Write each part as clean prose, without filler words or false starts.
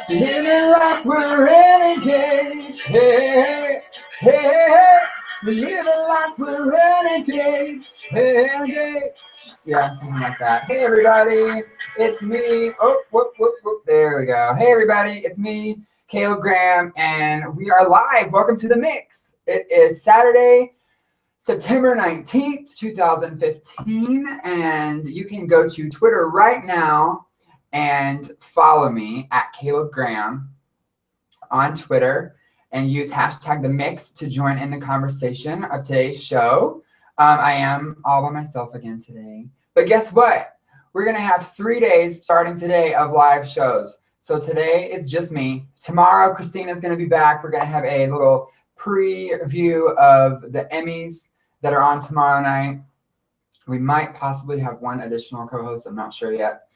Living like we're renegades. Hey, hey, hey. Living like we're renegades. Renegades. Yeah, something like that. Hey, everybody. It's me. Oh, whoop, whoop, whoop. There we go. Hey, everybody. It's me, Caleb Graham, and we are live. Welcome to The Mix. It is Saturday, September 19th, 2015, and you can go to Twitter right now and follow me at Caleb Graham on Twitter and use hashtag The Mix to join in the conversation of today's show. I am all by myself again today, but guess what? We're going to have 3 days starting today of live shows. So today it's just me. Tomorrow, Christina's going to be back. We're going to have a little preview of the Emmys that are on tomorrow night. We might possibly have one additional co-host. I'm not sure yet.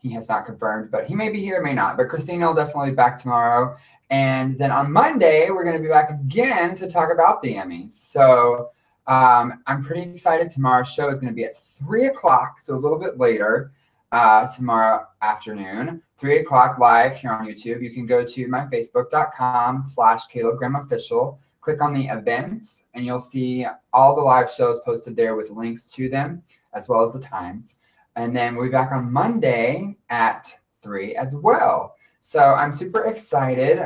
He has not confirmed, but he may be here, may not. But Christina will definitely be back tomorrow. And then on Monday, we're going to be back again to talk about the Emmys. So I'm pretty excited. Tomorrow's show is going to be at 3 o'clock, so a little bit later tomorrow afternoon. 3 o'clock live here on YouTube. You can go to my facebook.com/CalebGrahamOfficial. Click on the events, and you'll see all the live shows posted there with links to them, as well as the times. And then we'll be back on Monday at 3 as well. So I'm super excited.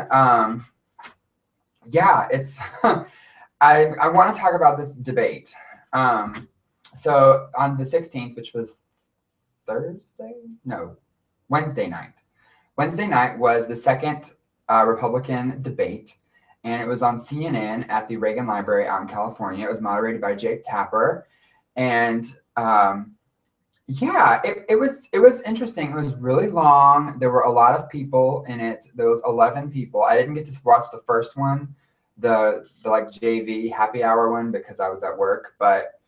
Yeah, it's I want to talk about this debate. So on the 16th, which was Wednesday night. Wednesday night was the second Republican debate, and it was on CNN at the Reagan Library out in California. It was moderated by Jake Tapper, and yeah, it was interesting. It was really long. There were a lot of people in it. There was 11 people. I didn't get to watch the first one, the like JV happy hour one, because I was at work. But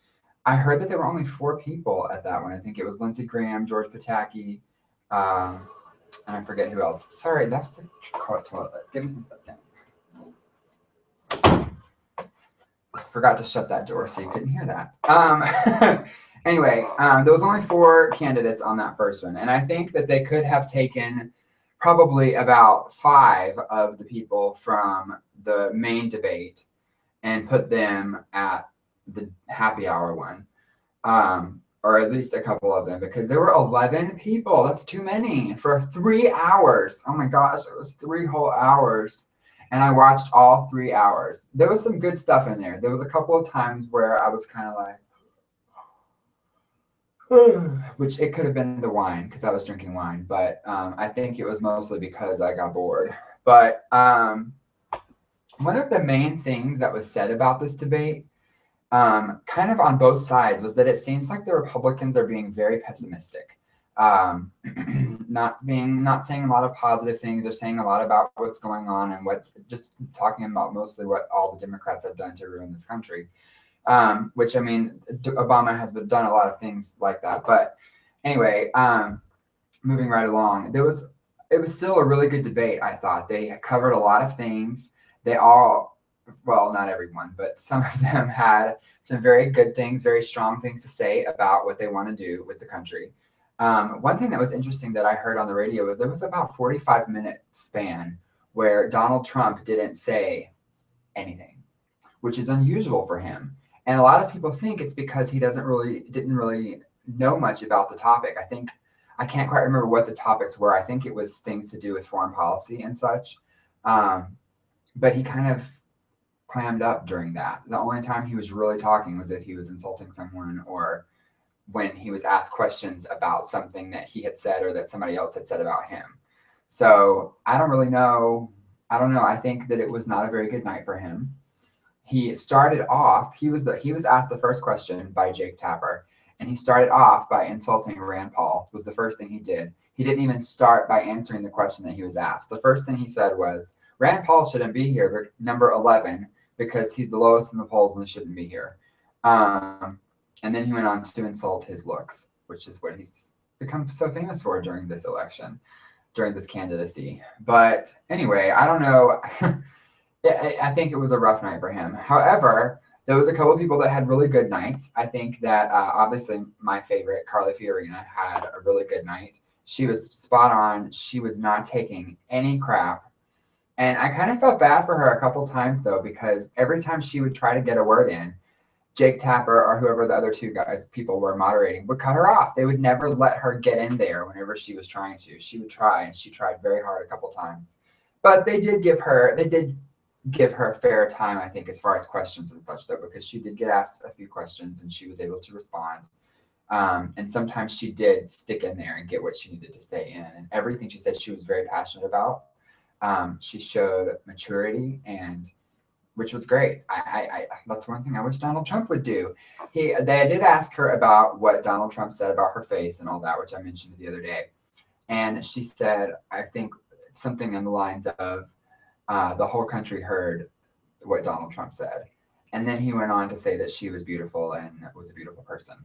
I heard that there were only 4 people at that one. I think it was Lindsey Graham, George Pataki, and I forget who else. Sorry, that's the toilet. Give me a second. I forgot to shut that door so you couldn't hear that. Anyway, there was only 4 candidates on that first one, and I think that they could have taken probably about 5 of the people from the main debate and put them at the happy hour one, or at least a couple of them, because there were 11 people. That's too many for 3 hours. Oh my gosh, it was 3 whole hours, and I watched all 3 hours. There was some good stuff in there. There was a couple of times where I was kind of like, which it could have been the wine because I was drinking wine, but I think it was mostly because I got bored. But one of the main things that was said about this debate, kind of on both sides, was that it seems like the Republicans are being very pessimistic, not saying a lot of positive things. They're saying a lot about what's going on and just talking about mostly what all the Democrats have done to ruin this country. Which, I mean, Obama has done a lot of things like that. But anyway, moving right along, it was still a really good debate, I thought. They covered a lot of things. They all, well, not everyone, but some of them had some very good things, very strong things to say about what they want to do with the country. One thing that was interesting that I heard on the radio was there was about a 45-minute span where Donald Trump didn't say anything, which is unusual for him. And a lot of people think it's because he didn't really know much about the topic. I can't quite remember what the topics were. I think it was things to do with foreign policy and such. But he kind of clammed up during that. The only time he was really talking was if he was insulting someone or when he was asked questions about something that he had said or that somebody else had said about him. So I don't really know. I don't know. I think that it was not a very good night for him. He started off, he was asked the first question by Jake Tapper, and he started off by insulting Rand Paul, was the first thing he did. He didn't even start by answering the question that he was asked. The first thing he said was, Rand Paul shouldn't be here, but number 11, because he's the lowest in the polls and shouldn't be here. And then he went on to insult his looks, which is what he's become so famous for during this election, during this candidacy. But anyway, I don't know. I think it was a rough night for him. However, there was a couple of people that had really good nights. I think that obviously my favorite, Carly Fiorina, had a really good night. She was spot on. She was not taking any crap. And I kind of felt bad for her a couple times, though, because every time she would try to get a word in, Jake Tapper or whoever the other two people were moderating, would cut her off. They would never let her get in there whenever she was trying to. She would try, and she tried very hard a couple times. But they did give her fair time, I think, as far as questions and such, though, because she did get asked a few questions and she was able to respond. And sometimes she did stick in there and get what she needed to say in. And everything she said she was very passionate about. She showed maturity, and which was great. I that's one thing I wish Donald Trump would do. They did ask her about what Donald Trump said about her face and all that, which I mentioned the other day. And she said, I think something on the lines of, the whole country heard what Donald Trump said. And then he went on to say that she was beautiful and was a beautiful person.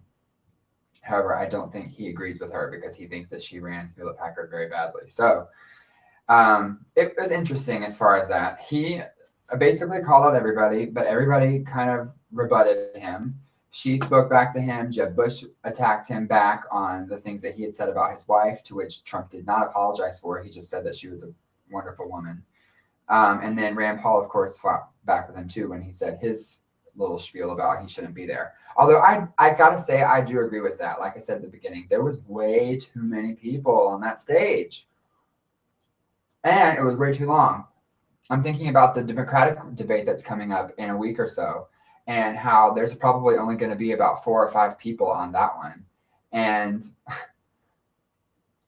However, I don't think he agrees with her because he thinks that she ran Hewlett Packard very badly. So it was interesting as far as that. He basically called out everybody, but everybody kind of rebutted him. She spoke back to him. Jeb Bush attacked him back on the things that he had said about his wife, to which Trump did not apologize for. He just said that she was a wonderful woman. And then Rand Paul, of course, fought back with him too when he said his little spiel about he shouldn't be there. Although I gotta say, I do agree with that. Like I said at the beginning, there was way too many people on that stage. And it was way too long. I'm thinking about the Democratic debate that's coming up in a week or so, and how there's probably only going to be about 4 or 5 people on that one. And,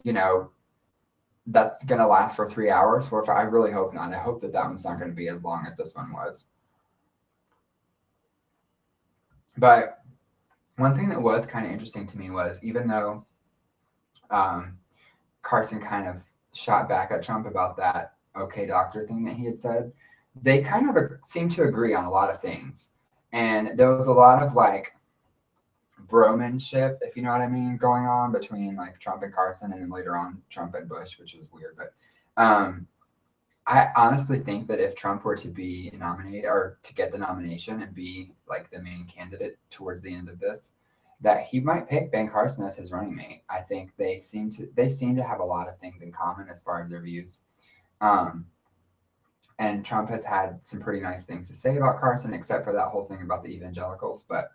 you know, that's going to last for 3 hours. 4 or 5. I really hope not. I hope that one's not going to be as long as this one was. But one thing that was kind of interesting to me was, even though Carson kind of shot back at Trump about that okay doctor thing that he had said, they kind of seemed to agree on a lot of things. And there was a lot of like bromanship, if you know what I mean, going on between like Trump and Carson, and then later on Trump and Bush, which was weird. But I honestly think that if Trump were to be nominated or to get the nomination and be like the main candidate towards the end of this, that he might pick Ben Carson as his running mate. I think they seem to have a lot of things in common as far as their views. And Trump has had some pretty nice things to say about Carson, except for that whole thing about the evangelicals. But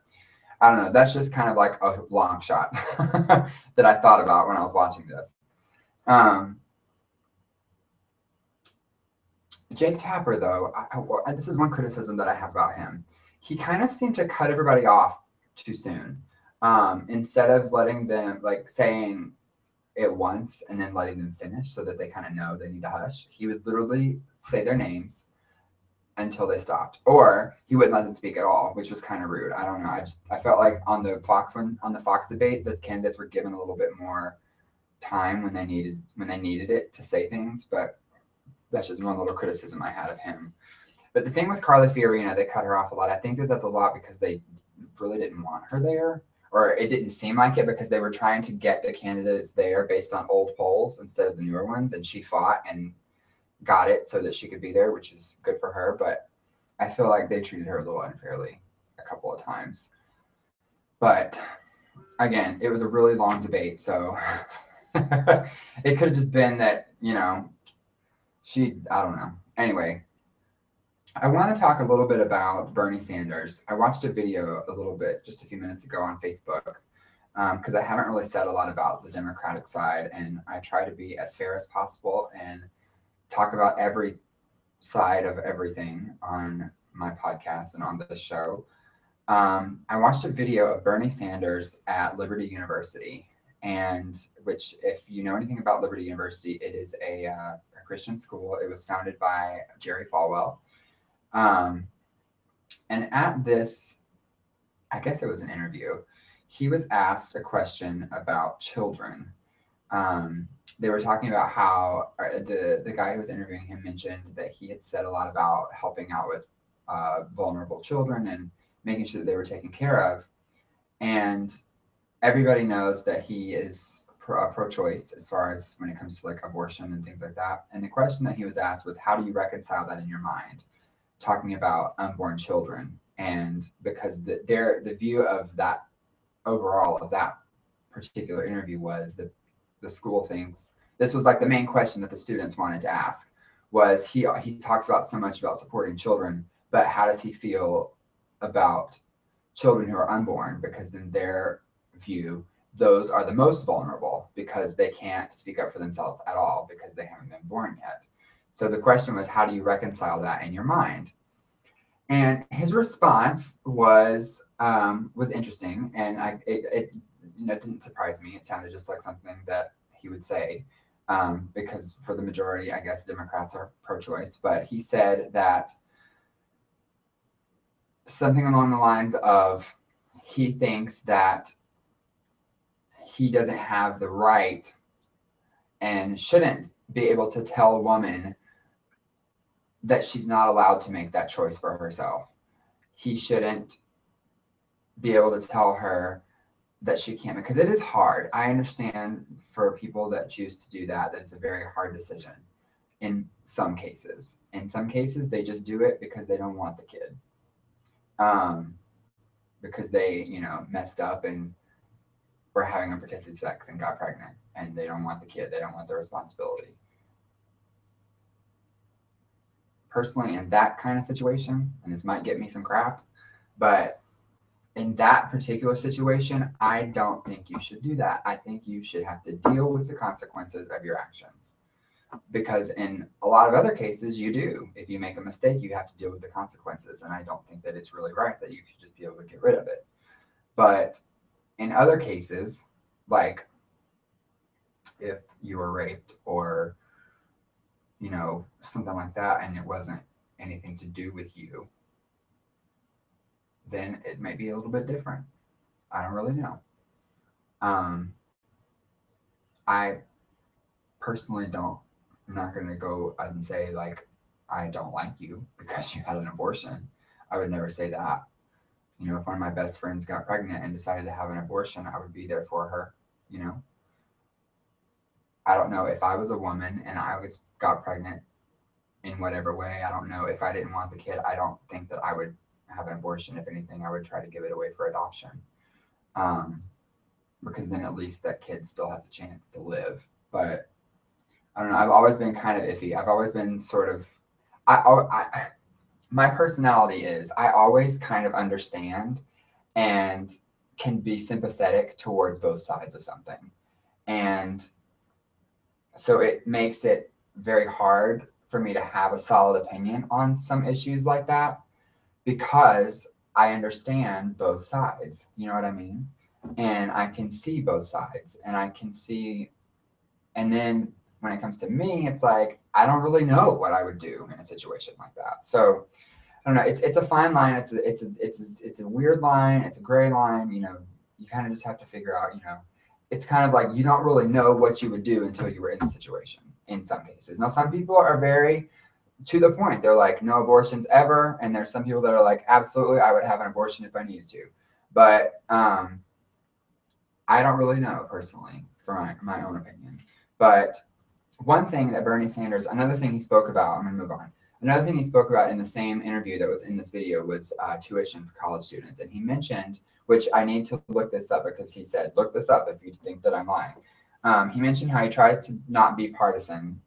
I don't know. That's just kind of like a long shot that I thought about when I was watching this. Jake Tapper, though, this is one criticism that I have about him. He kind of seemed to cut everybody off too soon. Instead of letting them, like, saying it once and then letting them finish so that they kind of know they need to hush, he would literally say their names until they stopped, or he wouldn't let them speak at all, which was kind of rude. I don't know. I felt like on the Fox debate, the candidates were given a little bit more time when they needed it to say things, but that's just one little criticism I had of him. But the thing with Carly Fiorina, they cut her off a lot. I think that that's a lot because they really didn't want her there, or it didn't seem like it, because they were trying to get the candidates there based on old polls instead of the newer ones, and she fought and got it so that she could be there, which is good for her. But I feel like they treated her a little unfairly a couple of times. But again, it was a really long debate, so it could have just been that, you know, I don't know. Anyway, I want to talk a little bit about Bernie Sanders. I watched a video a little bit just a few minutes ago on Facebook, because I haven't really said a lot about the Democratic side, and I try to be as fair as possible and talk about every side of everything on my podcast and on this show. I watched a video of Bernie Sanders at Liberty University, and which, if you know anything about Liberty University, it is a Christian school. It was founded by Jerry Falwell. And at this, I guess it was an interview, he was asked a question about children. They were talking about how the guy who was interviewing him mentioned that he had said a lot about helping out with vulnerable children and making sure that they were taken care of. And everybody knows that he is pro-choice as far as when it comes to like abortion and things like that. And the question that he was asked was, how do you reconcile that in your mind, talking about unborn children And because the view of that overall of that particular interview was that the school thinks this was like the main question that the students wanted to ask was he talks about so much about supporting children, but how does he feel about children who are unborn? Because in their view, those are the most vulnerable because they can't speak up for themselves at all because they haven't been born yet. So the question was, how do you reconcile that in your mind? And his response was interesting, and it didn't surprise me. It sounded just like something that he would say, because for the majority, I guess Democrats are pro-choice. But he said that something along the lines of he thinks that he doesn't have the right and shouldn't be able to tell a woman that she's not allowed to make that choice for herself. He shouldn't be able to tell her that she can't, because it is hard. I understand for people that choose to do that it's a very hard decision in some cases. In some cases, they just do it because they don't want the kid. Because they, messed up and were having unprotected sex and got pregnant, and they don't want the kid. They don't want the responsibility. Personally, in that kind of situation, and this might get me some crap, but in that particular situation, I don't think you should do that. I think you should have to deal with the consequences of your actions. Because in a lot of other cases, you do. If you make a mistake, you have to deal with the consequences. And I don't think that it's really right that you should just be able to get rid of it. But in other cases, like if you were raped or, something like that, and it wasn't anything to do with you, then it may be a little bit different. I don't really know. I personally I'm not going to go and say, like, I don't like you because you had an abortion. I would never say that. If one of my best friends got pregnant and decided to have an abortion, I would be there for her, I don't know if I was a woman and got pregnant in whatever way. I don't know if I didn't want the kid. I don't think that I would have an abortion. If anything, I would try to give it away for adoption. Because then at least that kid still has a chance to live. But I don't know. I've always been kind of iffy. I've always been sort of, my personality is I always kind of understand and can be sympathetic towards both sides of something. And so it makes it very hard for me to have a solid opinion on some issues like that because I understand both sides. You know what I mean? And I can see both sides and I can see, and then when it comes to me, it's like, I don't really know what I would do in a situation like that. So I don't know. It's a fine line. It's a weird line. It's a gray line. You kind of just have to figure out, it's kind of like you don't really know what you would do until you were in the situation in some cases. Now, some people are very to the point. They're like, no abortions ever. And there's some people that are like, absolutely, I would have an abortion if I needed to. But I don't really know personally, for my own opinion. But one thing that Bernie Sanders, another thing he spoke about, I'm going to move on. Another thing he spoke about in the same interview that was in this video was tuition for college students. And he mentioned, which I need to look this up because he said, look this up if you think that I'm lying. He mentioned how he tries to not be partisan,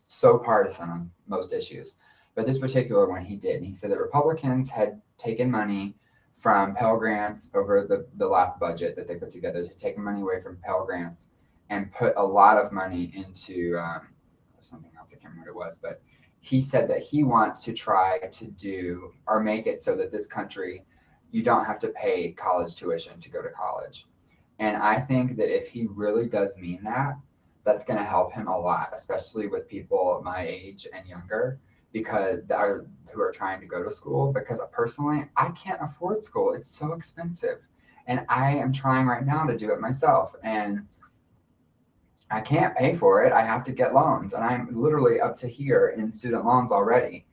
so partisan on most issues. But this particular one he did. And he said that Republicans had taken money from Pell Grants over the last budget that they put together. They'd taken money away from Pell Grants and put a lot of money into something else. I can't remember what it was, but he said that he wants to try to do or make it so that this country, you don't have to pay college tuition to go to college. And I think that if he really does mean that, that's going to help him a lot, especially with people my age and younger, because who are trying to go to school. Because personally, I can't afford school. It's so expensive. And I am trying right now to do it myself. And I can't pay for it. I have to get loans. And I'm literally up to here in student loans already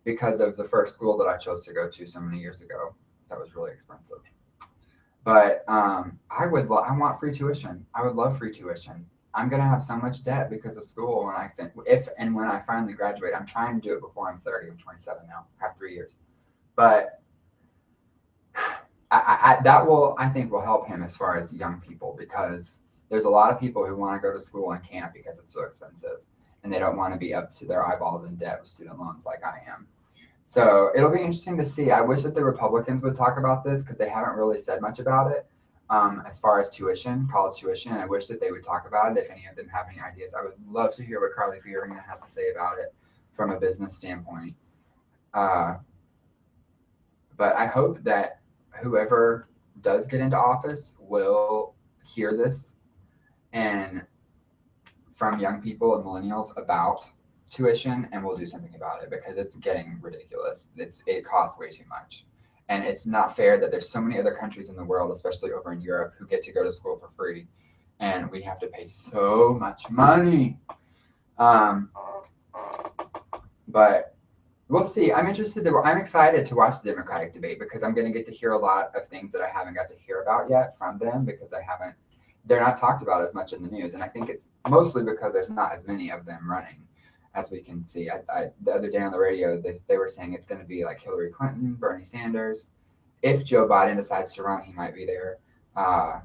because of the first school that I chose to go to so many years ago. That was really expensive. But I want free tuition. I would love free tuition. I'm going to have so much debt because of school when I finally graduate. I'm trying to do it before I'm 30. I'm 27 now. I have 3 years. But I think will help him as far as young people, because there's a lot of people who want to go to school and can't because it's so expensive, and they don't want to be up to their eyeballs in debt with student loans like I am. So it'll be interesting to see. I wish that the Republicans would talk about this, because they haven't really said much about it as far as tuition, college tuition. And I wish that they would talk about it. If any of them have any ideas, I would love to hear what Carly Fiorina has to say about it from a business standpoint. But I hope that whoever does get into office will hear this and from young people and millennials about tuition, and we'll do something about it, because it's getting ridiculous. It costs way too much, and it's not fair that there's so many other countries in the world, especially over in Europe, who get to go to school for free, and we have to pay so much money. But we'll see. I'm excited to watch the Democratic debate, because I'm going to get to hear a lot of things that I haven't got to hear about yet from them, because they're not talked about as much in the news. And I think it's mostly because there's not as many of them running, as we can see. The other day on the radio, they were saying it's going to be like Hillary Clinton, Bernie Sanders. If Joe Biden decides to run, he might be there. I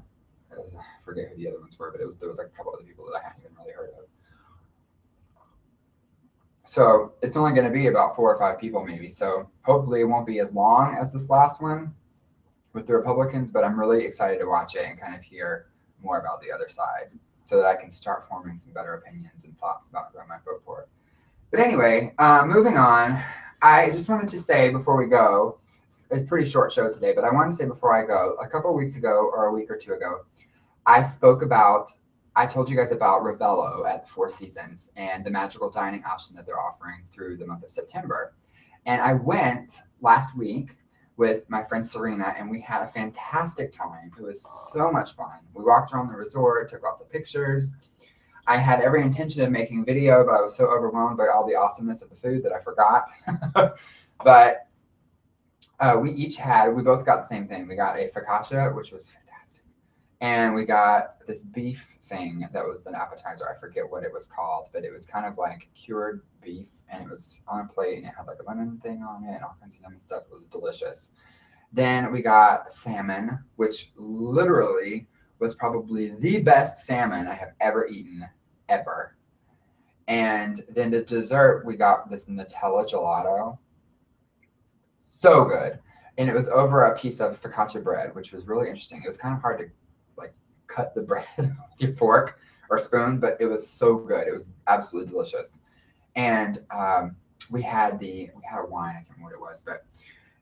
forget who the other ones were, but there was like a couple other people that I hadn't even really heard of. So it's only going to be about 4 or 5 people maybe. So hopefully it won't be as long as this last one with the Republicans, but I'm really excited to watch it and kind of hear more about the other side, so that I can start forming some better opinions and thoughts about who I might vote for. But anyway, moving on, I just wanted to say before we go, it's a pretty short show today, but I wanted to say before I go, a couple of weeks ago or a week or two ago, I told you guys about Rebello at the Four Seasons and the magical dining option that they're offering through the month of September. And I went last week with my friend Serena, and we had a fantastic time. It was so much fun. We walked around the resort, took lots of pictures. I had every intention of making video, but I was so overwhelmed by all the awesomeness of the food that I forgot. But we both got the same thing. We got a focaccia, which was fantastic. And we got this beef thing that was an appetizer. I forget what it was called, but it was kind of like cured beef, and it was on a plate, and it had like a lemon thing on it and all kinds of yummy stuff. It was delicious. Then we got salmon, which literally was probably the best salmon I have ever eaten, ever. And then the dessert, we got this Nutella gelato. So good. And it was over a piece of focaccia bread, which was really interesting. It was kind of hard to like cut the bread with your fork or spoon, but it was so good. It was absolutely delicious. And we had a wine. I can't remember what it was, but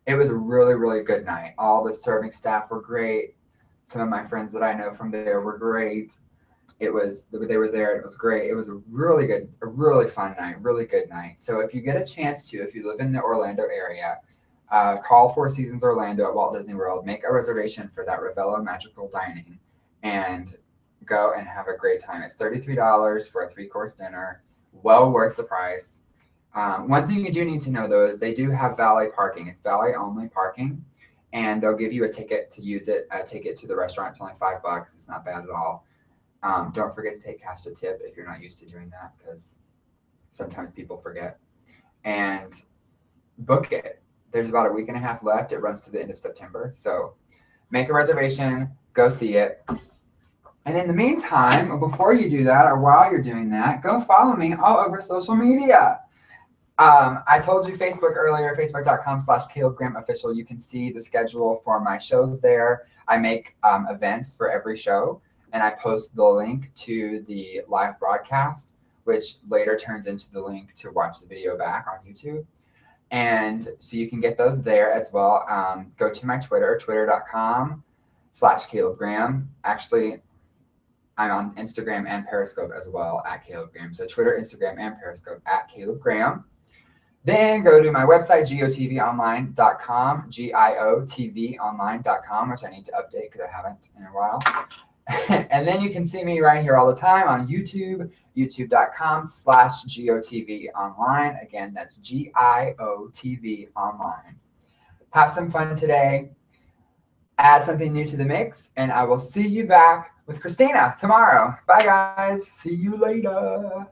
it was a really, really good night. All the serving staff were great. Some of my friends that I know from there were great. They were there. It was great. It was a really fun night, really good night. So if you get a chance to, if you live in the Orlando area, call Four Seasons Orlando at Walt Disney World, make a reservation for that Rebello Magical Dining, and go and have a great time. It's $33 for a 3-course dinner. Well worth the price. One thing you do need to know, though, is they do have valet parking. It's valet-only parking, and they'll give you a ticket to use it, a ticket to the restaurant. It's only $5. It's not bad at all. Don't forget to take cash to tip if you're not used to doing that, because sometimes people forget. And book it. There's about a week and a half left. It runs to the end of September. So make a reservation, go see it. And in the meantime, before you do that, or while you're doing that, go follow me all over social media. I told you Facebook earlier, facebook.com/CalebGrahamOfficial. You can see the schedule for my shows there. I make events for every show, and I post the link to the live broadcast, which later turns into the link to watch the video back on YouTube. And so you can get those there as well. Go to my Twitter, twitter.com/CalebGraham. Actually, I'm on Instagram and Periscope as well at Caleb Graham. So Twitter, Instagram, and Periscope at Caleb Graham. Then go to my website, GIOTVonline.com, GIOTVonline.com, which I need to update because I haven't in a while. And then you can see me right here all the time on YouTube, youtube.com/GOTVonline. Again, that's GIOTVonline. Have some fun today. Add something new to the mix, and I will see you back with Christina tomorrow. Bye, guys. See you later.